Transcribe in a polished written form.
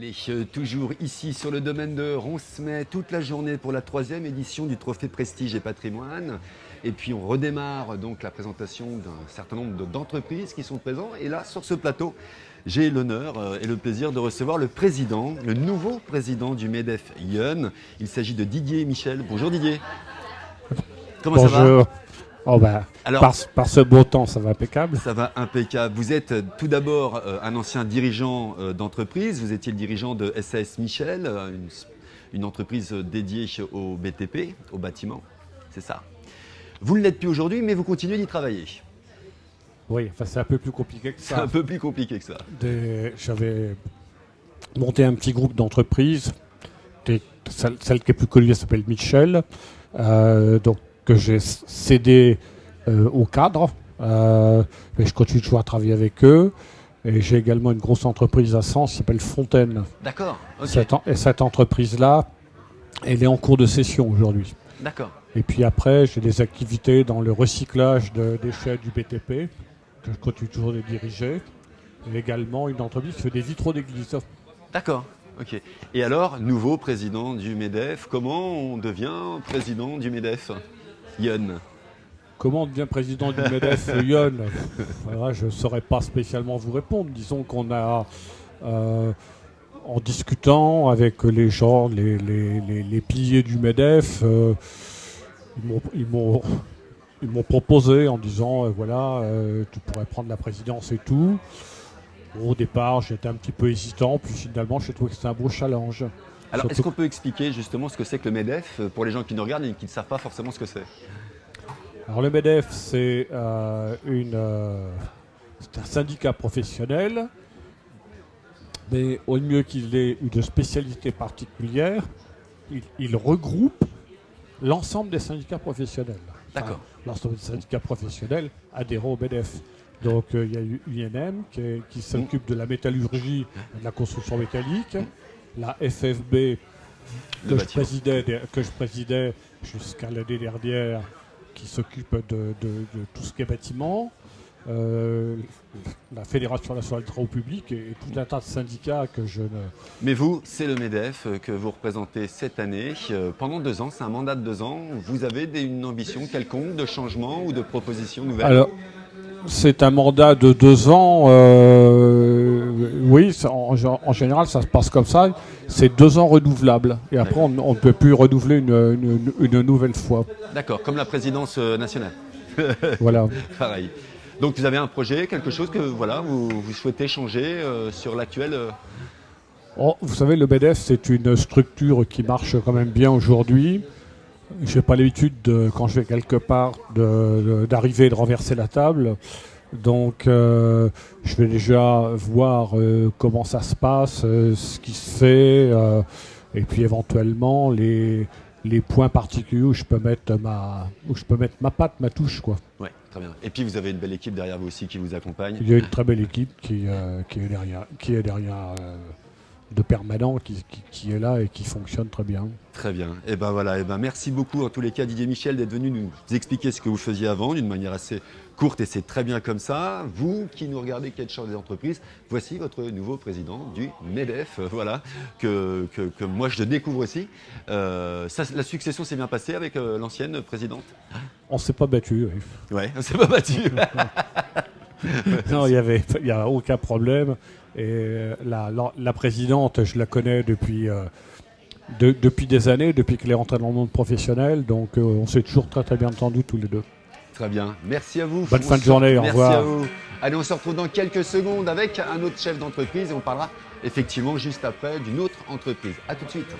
Allez, toujours ici sur le domaine de Roncemet, toute la journée pour la 3e édition du Trophée Prestige et Patrimoine. Et puis on redémarre donc la présentation d'un certain nombre d'entreprises qui sont présentes. Et là, sur ce plateau, j'ai l'honneur et le plaisir de recevoir le président, le nouveau président du MEDEF Yonne. Il s'agit de Didier Michel. Bonjour Didier. Comment ça va? Bonjour. Oh bah, Alors, par ce beau temps, ça va impeccable. Ça va impeccable. Vous êtes tout d'abord un ancien dirigeant d'entreprise. Vous étiez le dirigeant de SAS Michel, une entreprise dédiée au BTP, au bâtiment. C'est ça. Vous ne l'êtes plus aujourd'hui, mais vous continuez d'y travailler. Oui, enfin, c'est un peu plus compliqué que C'est ça. un peu plus compliqué que ça. J'avais monté un petit groupe d'entreprises. Celle qui est plus connue, elle s'appelle Michel. Donc, que j'ai cédé aux cadres. Mais je continue toujours à travailler avec eux. Et j'ai également une grosse entreprise à Sens qui s'appelle Fontaine. D'accord. Okay. Cette entreprise-là, elle est en cours de cession aujourd'hui. D'accord. Et puis après, j'ai des activités dans le recyclage de déchets du BTP, que je continue toujours de diriger. Et également une entreprise qui fait des vitraux d'église. D'accord. Ok. Et alors, nouveau président du MEDEF, comment on devient président du MEDEF Yonne? Comment on devient président du MEDEF Yonne? Voilà, je ne saurais pas spécialement vous répondre. Disons qu'on a, en discutant avec les gens, les piliers du MEDEF, ils m'ont proposé en disant, voilà, tu pourrais prendre la présidence et tout. Au départ, j'étais un petit peu hésitant, puis finalement, j'ai trouvé que c'était un beau challenge. Alors, est-ce qu'on peut expliquer justement ce que c'est que le MEDEF pour les gens qui nous regardent et qui ne savent pas forcément ce que c'est? Alors, le MEDEF, c'est un syndicat professionnel, mais au mieux qu'il ait une spécialité particulière, il regroupe l'ensemble des syndicats professionnels. D'accord. L'ensemble des syndicats professionnels adhérents au MEDEF. Donc il y a eu UNM qui s'occupe de la métallurgie et de la construction métallique, la FFB que je présidais jusqu'à l'année dernière, qui s'occupe de tout ce qui est bâtiment, la Fédération nationale des travaux publics et tout un tas de syndicats que je ne... Mais vous, c'est le MEDEF que vous représentez cette année. Pendant 2 ans, c'est un mandat de 2 ans. Vous avez une ambition quelconque de changement ou de proposition nouvelle? Alors, c'est un mandat de 2 ans. Oui, en général, ça se passe comme ça. C'est 2 ans renouvelables. Et après, on ne peut plus renouveler une nouvelle fois. D'accord, comme la présidence nationale. Voilà. Pareil. Donc vous avez un projet, quelque chose que voilà, vous souhaitez changer sur l'actuel Vous savez, le MEDEF, c'est une structure qui marche quand même bien aujourd'hui. Je n'ai pas l'habitude, quand je vais quelque part, d'arriver et de renverser la table. Donc, je vais déjà voir comment ça se passe, ce qui se fait, et puis éventuellement les points particuliers où je peux mettre ma patte, ma touche, quoi. Ouais, très bien. Et puis vous avez une belle équipe derrière vous aussi qui vous accompagne. Il y a une très belle équipe qui est derrière de permanent, qui est là et qui fonctionne très bien. Très bien. Et ben voilà. Et ben merci beaucoup en tous les cas Didier Michel d'être venu nous expliquer ce que vous faisiez avant d'une manière assez courte et c'est très bien comme ça. Vous qui nous regardez, qui êtes chargé des entreprises, voici votre nouveau président du MEDEF. Voilà que moi je découvre aussi. La succession s'est bien passée avec l'ancienne présidente. On s'est pas battu. Oui. Ouais, on s'est pas battu. Non, il y a aucun problème. Et la présidente, je la connais depuis des années, depuis qu'elle est rentrée dans le monde professionnel. Donc, on s'est toujours très très bien entendu tous les deux. Très bien. Merci à vous. Bonne fin de journée. Au revoir. Merci à vous. Allez, on se retrouve dans quelques secondes avec un autre chef d'entreprise et on parlera effectivement juste après d'une autre entreprise. À tout de suite.